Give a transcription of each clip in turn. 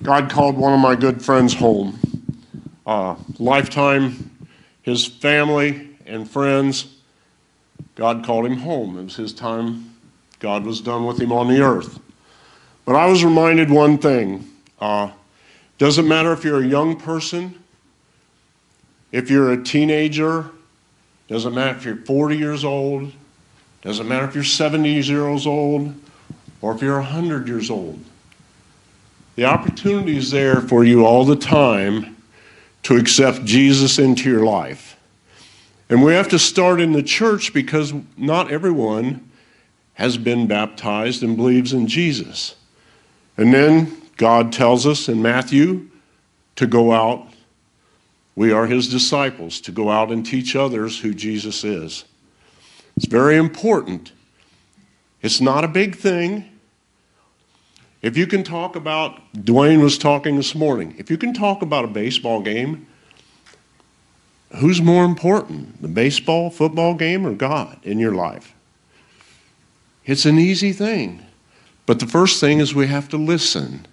God called one of my good friends home. Lifetime, his family and friends, God called him home. It was his time. God was done with him on the earth. But I was reminded one thing. Doesn't matter if you're a young person, if you're a teenager, doesn't matter if you're 40 years old, doesn't matter if you're 70 years old, or if you're 100 years old. The opportunity is there for you all the time to accept Jesus into your life. And we have to start in the church because not everyone has been baptized and believes in Jesus. And then God tells us in Matthew to go out. We are his disciples, to go out and teach others who Jesus is. It's very important. It's not a big thing. If you can talk about, Dwayne was talking this morning, if you can talk about a baseball game, who's more important, the baseball, football game, or God in your life? It's an easy thing. But the first thing is we have to listen.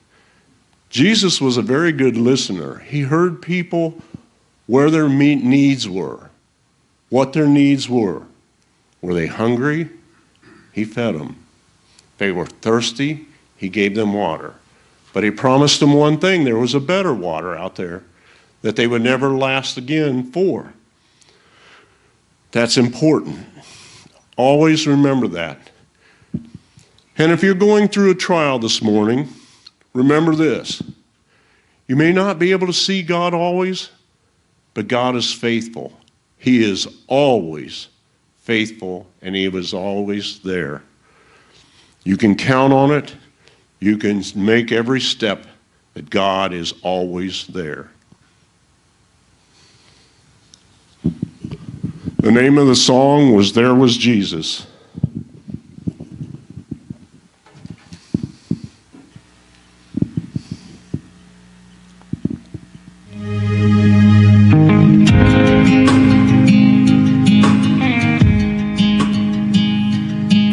Jesus was a very good listener. He heard people where their needs were, what their needs were. Were they hungry? He fed them. They were thirsty. He gave them water. But he promised them one thing. There was a better water out there that they would never last again for. That's important. Always remember that. And if you're going through a trial this morning, remember this. You may not be able to see God always, but God is faithful. He is always faithful, and he was always there. You can count on it. You can make every step that God is always there. The name of the song was There Was Jesus.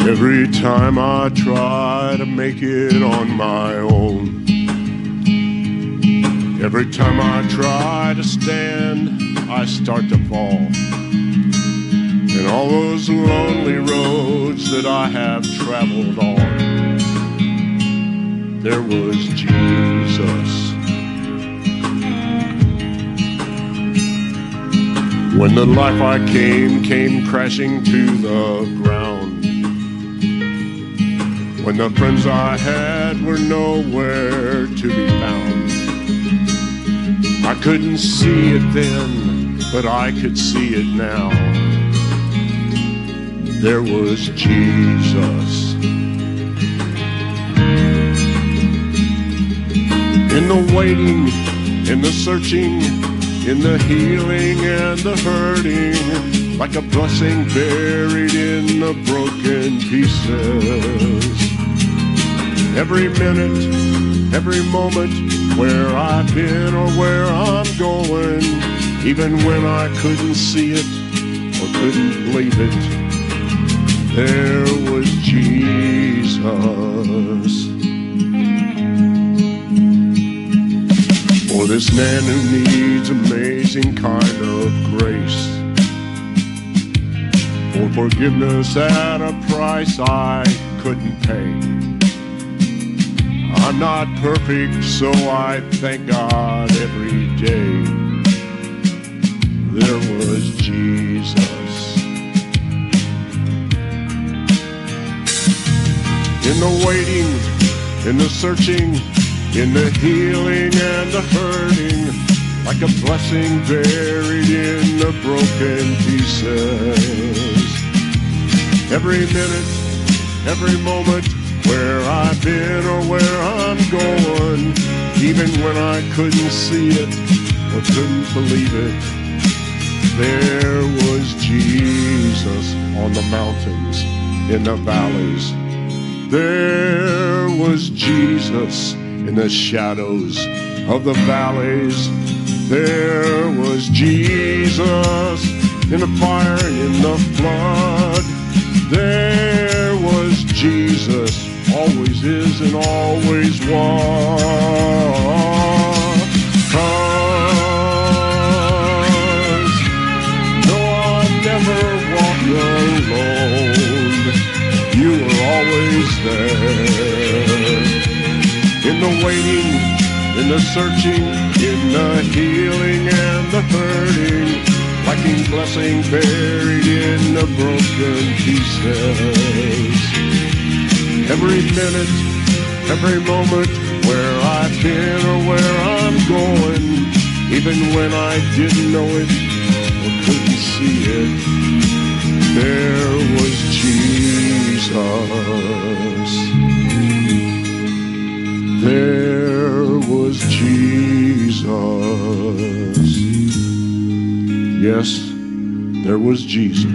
Every time I try to make it on my own, every time I try to stand, I start to fall. And all those lonely roads that I have traveled on, there was Jesus. When the life I came crashing to the ground, when the friends I had were nowhere to be found. I couldn't see it then, but I could see it now. There was Jesus. In the waiting, in the searching, in the healing and the hurting, like a blessing buried in the broken pieces. Every minute, every moment, where I've been or where I'm going, even when I couldn't see it or couldn't believe it, there was Jesus. For this man who needs amazing kind of grace, for forgiveness at a price I couldn't pay. I'm not perfect, so I thank God every day. There was Jesus. In the waiting, in the searching, in the healing and the hurting, like a blessing buried in the broken pieces. Every minute, every moment, where I've been or where I'm going, even when I couldn't see it or couldn't believe it, there was Jesus on the mountains, in the valleys. There was Jesus in the shadows of the valleys. There was Jesus in the fire and in the flood. There was Jesus, always is and always was. the waiting, in the searching, in the healing and the hurting, lacking blessing buried in the broken pieces. Every minute, every moment, where I've been or where I'm going, even when I didn't know it or couldn't see it, there was Jesus. There was Jesus. Yes, there was Jesus.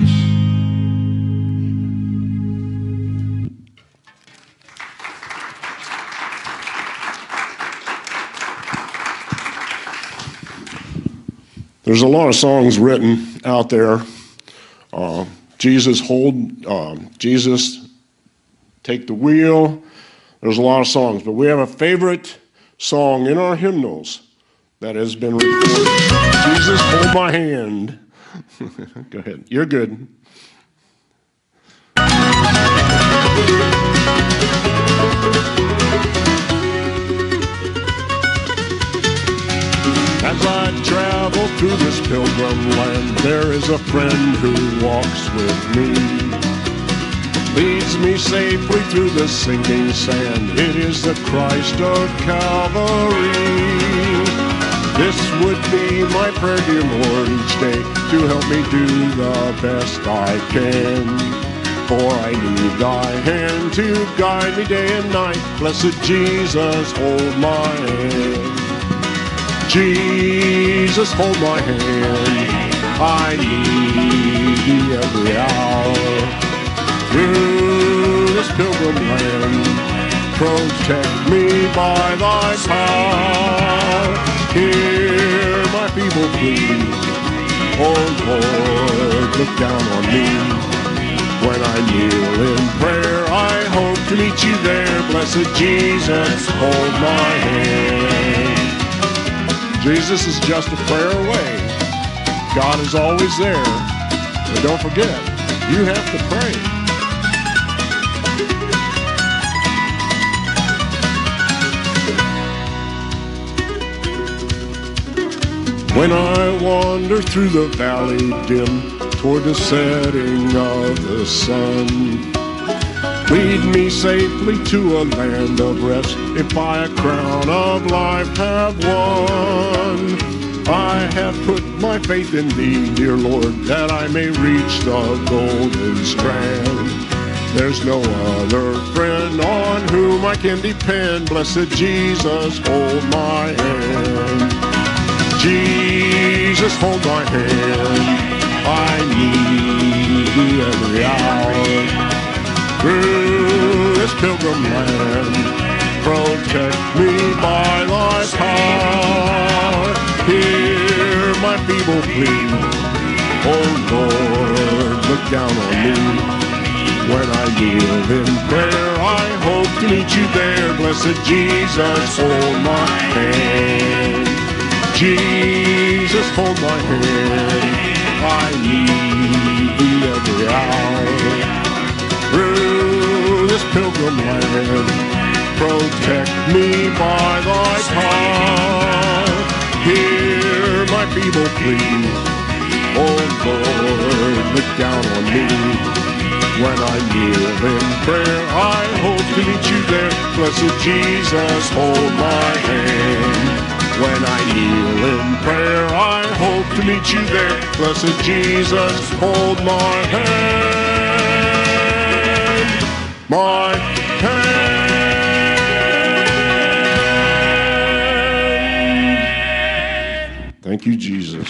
There's a lot of songs written out there. Jesus, take the wheel. There's a lot of songs, but we have a favorite song in our hymnals that has been recorded. Jesus, hold my hand. Go ahead. You're good. As I travel through this pilgrim land, there is a friend who walks with me, leads me safely through the sinking sand. It is the Christ of Calvary. This would be my prayer, dear Lord, each day, to help me do the best I can. For I need thy hand to guide me day and night. Blessed Jesus, hold my hand. Jesus, hold my hand. I need thee every hour. Through this pilgrim land, protect me by thy power. Hear my feeble plea. Oh Lord, look down on me. When I kneel in prayer, I hope to meet you there. Blessed Jesus, hold my hand. Jesus is just a prayer away. God is always there. But don't forget, you have to pray. When I wander through the valley dim toward the setting of the sun, lead me safely to a land of rest, if by a crown of life have won. I have put my faith in thee, dear Lord, that I may reach the golden strand. There's no other friend on whom I can depend. Blessed Jesus, hold my hand. Jesus, hold my hand. I need thee every hour. Through this pilgrim land, protect me by thy power. Hear my feeble plea. Oh Lord, look down on me. When I kneel in prayer, I hope to meet you there. Blessed Jesus, hold my hand. Jesus, hold my hand. I need thee every hour. Through this pilgrim land, protect me by thy power. Hear my feeble plea. Oh Lord, look down on me. When I kneel in prayer, I hope to meet you there. Blessed Jesus, hold my hand. When I kneel in prayer, I hope to meet you there. Blessed Jesus, hold my hand. My hand. Thank you, Jesus.